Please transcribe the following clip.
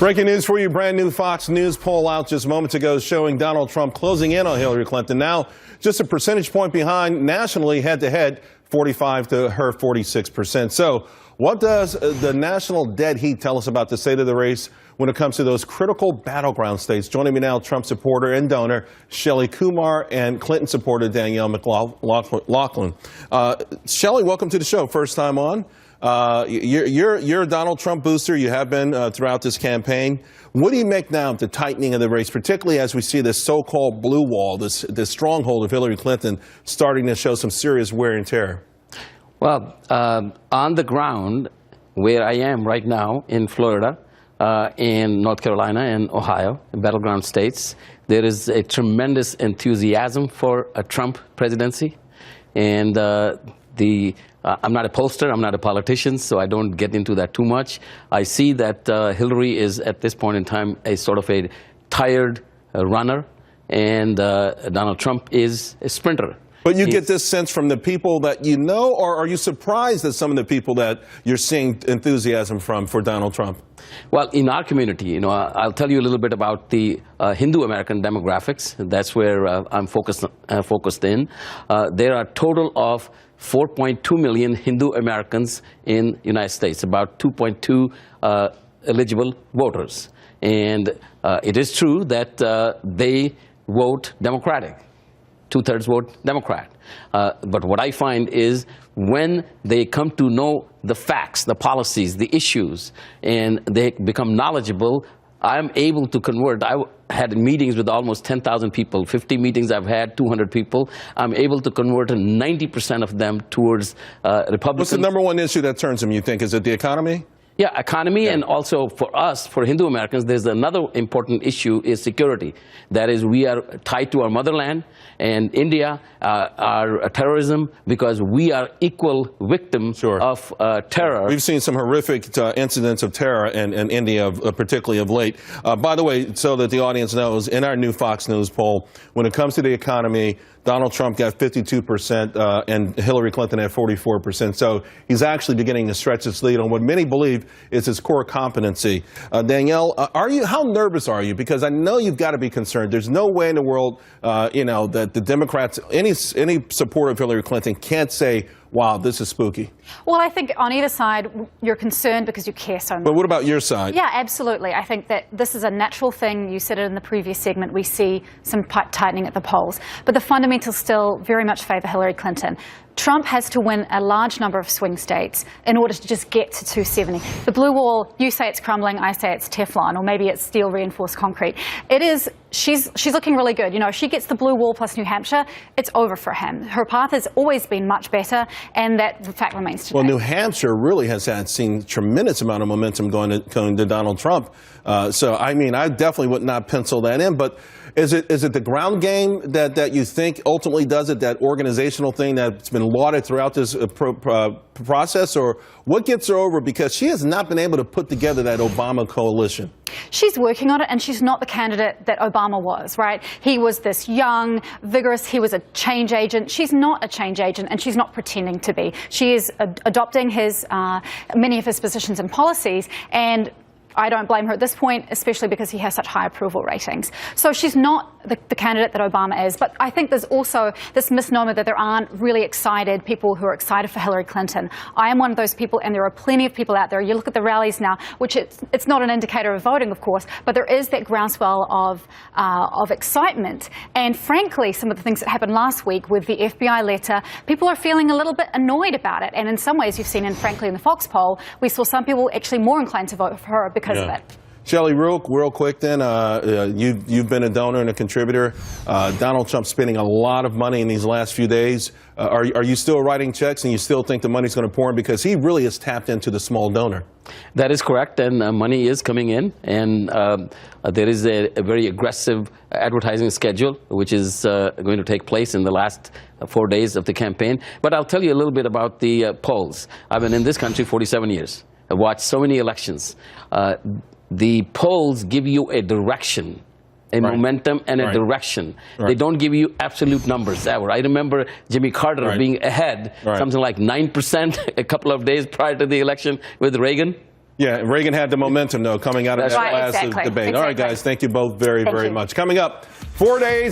Breaking news for you, brand new Fox News poll out just moments ago showing Donald Trump closing in on Hillary Clinton. Now just a percentage point behind nationally head-to-head, 45 to her 46%. So what does the national dead heat tell us about the state of the race when it comes to those critical battleground states? Joining me now, Trump supporter and donor Shalabh Kumar and Clinton supporter Danielle McLaughlin. Shalabh, welcome to the show. First time on. You're a Donald Trump booster. You have been throughout this campaign. What do you make now of the tightening of the race, particularly as we see this so-called blue wall, this stronghold of Hillary Clinton starting to show some serious wear and tear? Well, on the ground, where I am right now in Florida, in North Carolina and Ohio, battleground states, there is a tremendous enthusiasm for a Trump presidency. And I'm not a pollster, I'm not a politician, so I don't get into that too much. I see that Hillary is, at this point in time, a sort of a tired runner, and Donald Trump is a sprinter. But you get this sense from the people that you know, or are you surprised at some of the people that you're seeing enthusiasm from for Donald Trump? Well, in our community, I'll tell you a little bit about the Hindu American demographics. That's where I'm focused in. There are a total of 4.2 million Hindu Americans in the United States, about 2.2 eligible voters. And it is true that they vote Democratic. Two-thirds vote Democrat. But what I find is when they come to know the facts, the policies, the issues, and they become knowledgeable, I'm able to convert. I had meetings with almost 10,000 people, 50 meetings I've had, 200 people. I'm able to convert 90% of them towards Republicans. What's the number one issue that turns them, you think? Is it the economy? Yeah, economy, and also for us, for Hindu Americans, there's another important issue is security. That is, we are tied to our motherland and India, our terrorism, because we are equal victims of terror. We've seen some horrific incidents of terror in India, particularly of late. By the way, so that the audience knows, in our new Fox News poll, when it comes to the economy, Donald Trump got 52% and Hillary Clinton at 44%. So he's actually beginning to stretch his lead on what many believe is his core competency. Danielle, how nervous are you? Because I know you've got to be concerned. There's no way in the world, that the Democrats, any supporter of Hillary Clinton can't say, wow, this is spooky. Well, I think on either side, you're concerned because you care so much. But what about your side? Yeah, absolutely. I think that this is a natural thing. You said it in the previous segment. We see some tightening at the polls. But the fundamentals still very much favor Hillary Clinton. Trump has to win a large number of swing states in order to just get to 270. The blue wall, you say it's crumbling, I say it's Teflon, or maybe it's steel reinforced concrete. It is, she's looking really good. If she gets the blue wall plus New Hampshire, it's over for him. Her path has always been much better, and that fact remains today. Well, New Hampshire really has seen tremendous amount of momentum going to Donald Trump. So, I mean, I definitely would not pencil that in, but is it the ground game that you think ultimately does it, that organizational thing that's been lauded throughout this process, or what gets her over? Because she has not been able to put together that Obama coalition. She's working on it, and she's not the candidate that Obama was, right? He was this young, vigorous, he was a change agent. She's not a change agent, and she's not pretending to be. She is adopting many of his positions and policies, and I don't blame her at this point, especially because he has such high approval ratings. So she's not the candidate that Obama is. But I think there's also this misnomer that there aren't really excited people who are excited for Hillary Clinton. I am one of those people, and there are plenty of people out there. You look at the rallies now, which it's not an indicator of voting, of course, but there is that groundswell of excitement. And frankly, some of the things that happened last week with the FBI letter, people are feeling a little bit annoyed about it. And in some ways, you've seen, frankly, in the Fox poll, we saw some people actually more inclined to vote for her because of it. Shelly, real quick then, you've been a donor and a contributor. Donald Trump's spending a lot of money in these last few days. Are you still writing checks, and you still think the money's going to pour in? Because he really has tapped into the small donor. That is correct, and money is coming in, and there is a very aggressive advertising schedule, which is going to take place in the last 4 days of the campaign. But I'll tell you a little bit about the polls. I've been in this country 47 years. I've watched so many elections. The polls give you a direction, a momentum and a direction. They don't give you absolute numbers ever. I remember Jimmy Carter being ahead, something like 9% a couple of days prior to the election with Reagan. Yeah, Reagan had the momentum, though, coming out of that Right, last exactly. debate. All right, Exactly. guys, thank you both very, Thank very you. much. Coming up, 4 days.